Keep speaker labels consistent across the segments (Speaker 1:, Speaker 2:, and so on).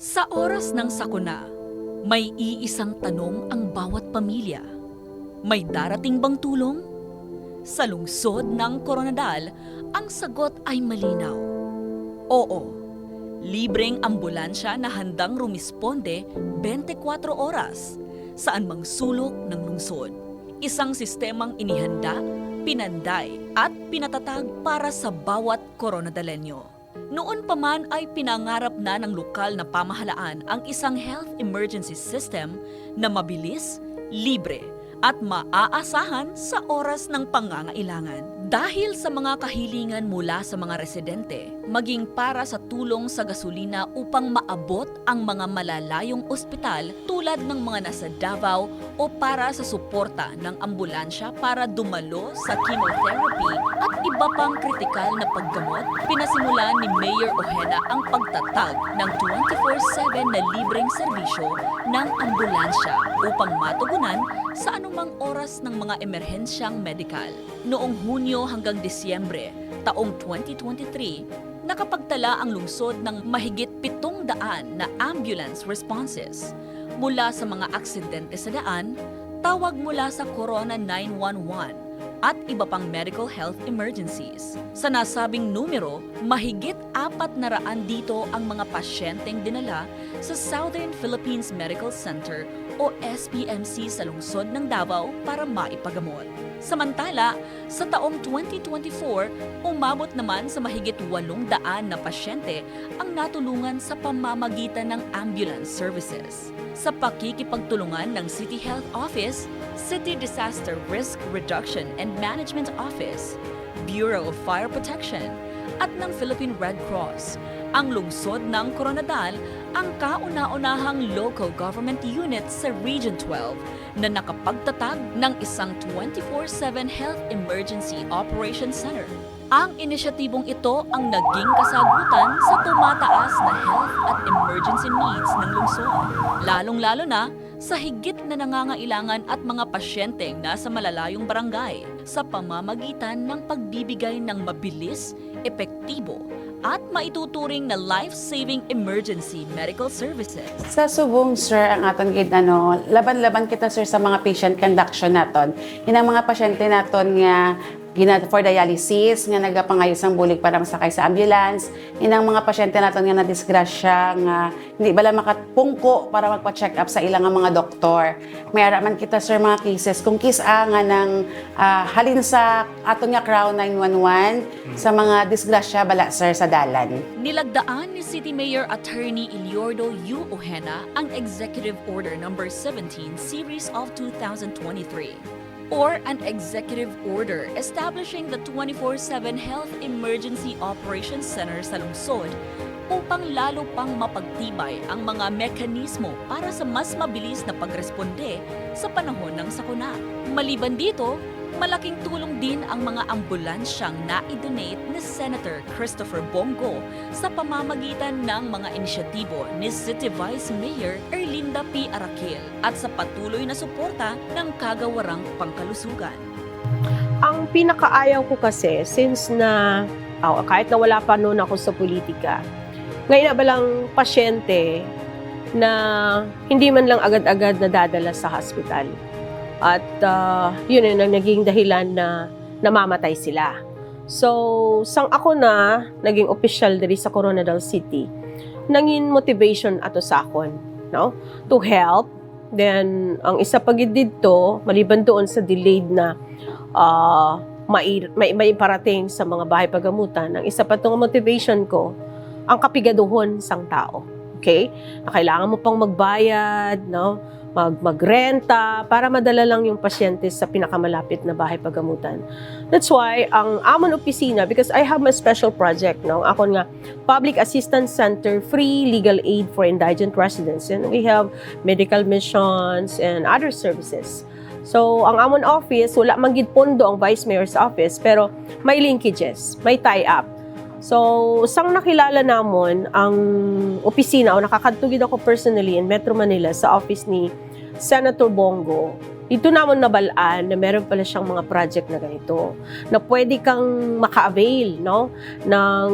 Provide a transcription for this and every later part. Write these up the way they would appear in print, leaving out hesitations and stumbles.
Speaker 1: Sa oras ng sakuna, may iisang tanong ang bawat pamilya. May darating bang tulong? Sa lungsod ng Coronadal, ang sagot ay malinaw. Oo, libreng ambulansya na handang rumisponde 24 oras saan mang sulok ng lungsod. Isang sistemang inihanda, pinanday at pinatatag para sa bawat Coronadalenyo. Noon pa man ay pinangarap na ng lokal na pamahalaan ang isang health emergency system na mabilis, libre at maaasahan sa oras ng pangangailangan. Dahil sa mga kahilingan mula sa mga residente, maging para sa tulong sa gasolina upang maabot ang mga malalayong ospital tulad ng mga nasa Davao o para sa suporta ng ambulansya para dumalo sa chemotherapy at iba pang kritikal na paggamot, pinasimulan ni Mayor Ojeda ang pagtatag ng 24/7 na libreng serbisyo ng ambulansya upang matugunan sa anumang oras ng mga emerhensyang medikal. Noong Hunyo hanggang Disyembre, taong 2023, nakapagtala ang lungsod ng mahigit 700 na ambulance responses. Mula sa mga aksidente sa daan, tawag mula sa Corona 911 at iba pang medical health emergencies. Sa nasabing numero, mahigit 400 dito ang mga pasyenteng dinala sa Southern Philippines Medical Center o SPMC sa lungsod ng Davao para maipagamot. Samantala, sa taong 2024, umabot naman sa mahigit 800 na pasyente ang natulungan sa pamamagitan ng ambulance services. Sa pakikipagtulungan ng City Health Office, City Disaster Risk Reduction and Management Office, Bureau of Fire Protection, at ng Philippine Red Cross, ang lungsod ng Coronadal ang kauna-unahang local government unit sa Region 12 na nakapagtatag ng isang 24/7 Health Emergency Operations Center. Ang inisyatibong ito ang naging kasagutan sa tumataas na health at emergency needs ng lungsod, lalong-lalo na sa higit na nangangailangan at mga pasyenteng nasa malalayong barangay sa pamamagitan ng pagbibigay ng mabilis, epektibo at maituturing na life-saving emergency medical services.
Speaker 2: Sa subong, sir, ang aton gid laban-laban kita, sir, sa mga patient conduction naton. Inang mga pasyente naton nga for dialysis nga nagapangayo sang bulig para masakay sa ambulance. Inang mga pasyente naton nga nadisgrasya nga hindi bala makapungko para magpa-check up sa ilang mga doktor. May ara man kita, sir, mga cases kung kisa nga ng halin sa aton nga Crown 911 sa mga disgrasya bala, sir, sa dalan.
Speaker 1: Nilagdaan ni City Mayor Attorney Iliordo U. Ojeda ang Executive Order No. 17 Series of 2023 or an executive order establishing the 24/7 Health Emergency Operations Center sa lungsod upang lalo pang mapagtibay ang mga mekanismo para sa mas mabilis na pagresponde sa panahon ng sakuna. Maliban dito, malaking tulong din ang mga ambulansyang na-donate ni Senator Christopher Bongo sa pamamagitan ng mga inisyatibo ni City Vice Mayor Erlinda P. Arakil at sa patuloy na suporta ng kagawarang pangkalusugan.
Speaker 3: Ang pinakaayaw ko kasi, since na kahit na wala pa noon ako sa politika, ngayon na balang pasyente na hindi man lang agad-agad nadadala sa hospital. At yun ang naging dahilan na namamatay sila. So, sang ako na naging official diri sa Coronadal City, nangin motivation ato sa akon, no? To help. Then, ang isa pa gid dito, maliban doon sa delayed na may parating sa mga bahay pagamutan, ang isa pa tong motivation ko, ang kapigaduhon sang tao. Okay? Na kailangan mo pang magbayad, no? Magrenta para madala lang yung pasyente sa pinakamalapit na bahay pagamutan. That's why ang amon opisina, because I have my special project, no? Ako nga Public Assistance Center, free legal aid for indigent residents, and we have medical missions and other services. So ang amon office, wala man gid pondo ang Vice Mayor's office, pero may linkages, may tie-up. So, sang nakilala namon ang opisina o nakakadtugid ako personally in Metro Manila sa office ni Senator Bongo, Ito naman nabalaan na meron pala siyang mga project na ganito na pwede kang maka-avail, no, ng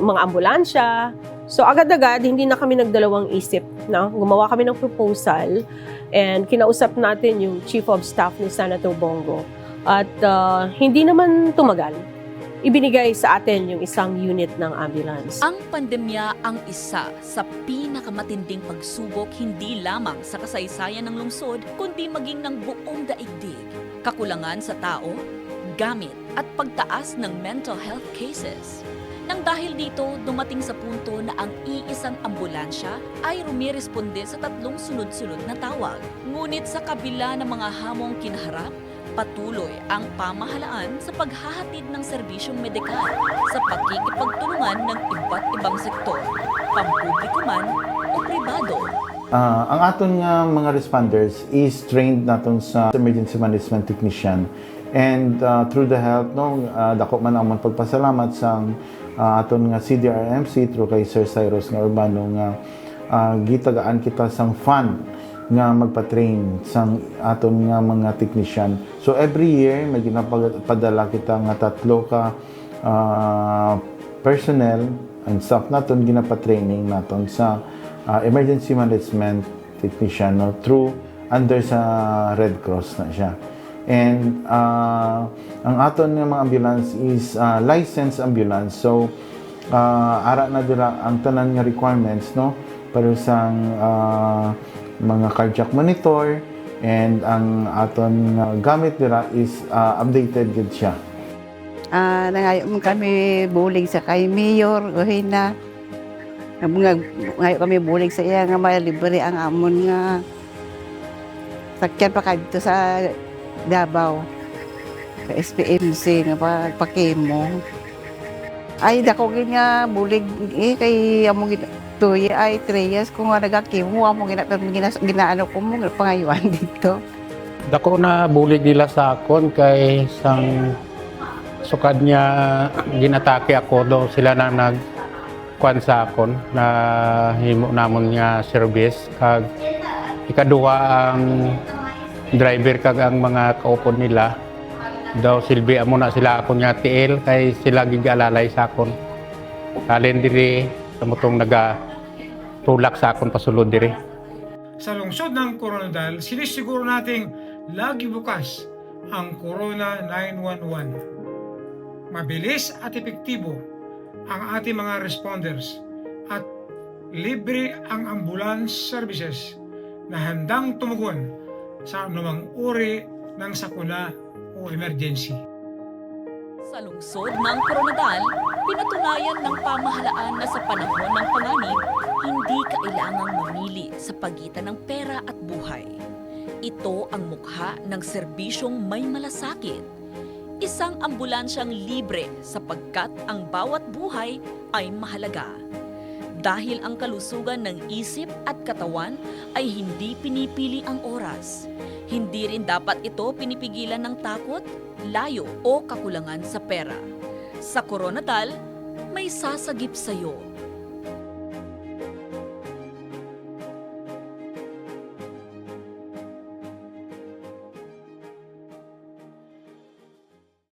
Speaker 3: mga ambulansya. So agad-agad hindi na kami nagdalawang isip, no. Gumawa kami ng proposal and kinausap natin yung Chief of Staff ni Senator Bongo at hindi naman tumagal. Ibinigay sa atin yung isang unit ng ambulance.
Speaker 1: Ang pandemya ang isa sa pinakamatinding pagsubok hindi lamang sa kasaysayan ng lungsod, kundi maging ng buong daigdig. Kakulangan sa tao, gamit at pagtaas ng mental health cases. Nang dahil dito, dumating sa punto na ang iisang ambulansya ay rumiresponde sa 3 sunod-sunod na tawag. Ngunit sa kabila ng mga hamong kinaharap, patuloy ang pamahalaan sa paghahatid ng serbisyong medikal sa pakikipagtulungan ng iba't ibang sektor, pampubliko man o pribado.
Speaker 4: Ang aton nga mga responders is trained naton sa emergency management technician, and through the help dako man ang pagpasalamat sa aton nga CDRMC through kay Sir Cyrus nga Urbano nga gitagaan kita sang fund nga magpa-train sang aton nga mga technician. So every year may ginapadala kita nga 3 ka personnel and staff naton ginapa-training naton sa emergency management technician through under sa Red Cross na siya. And ang aton nga mga ambulance is licensed ambulance. So ara na dira ang tanan nga requirements, no, para sang mga cardiac monitor, and ang aton gamit dira is updated gid siya.
Speaker 5: Nangayo kami bulig sa kay Mayor Ohina. Ngayo kami bulig sa iya nga libre ang amon nga sakyan pa kadto sa Davao. Sa SPMC nga pagpakemo. Ay dako gid nga bulig kay among tuya ay 3 years kung nga nagakimo among ginaano ko mo pangayuan dito.
Speaker 6: Dako na bulig nila sa akon kay sang sukad niya ginatake ako do sila na nagkuan sa akon na himo namon nga service kag ikaduha ang driver kag ang mga kaupod nila daw silbi amo na sila akon nga TL kay sila gigalalay sa akon. Alin diri samutong tulak sa akon pasulod diri.
Speaker 7: Sa lungsod ng Coronadal, sinisiguro nating lagi bukas ang Corona 911. Mabilis at epektibo ang ating mga responders at libre ang ambulance services na handang tumugon sa anumang uri ng sakuna o emergency.
Speaker 1: Sa lungsod ng Coronadal, pinatunayan ng pamahalaan na sa panahon ng panganib, hindi kailangang mamili sa pagitan ng pera at buhay. Ito ang mukha ng serbisyong may malasakit. Isang ambulansyang libre sapagkat ang bawat buhay ay mahalaga. Dahil ang kalusugan ng isip at katawan ay hindi pinipili ang oras. Hindi rin dapat ito pinipigilan ng takot, layo o kakulangan sa pera. Sa Coronadal, may sasagip sa iyo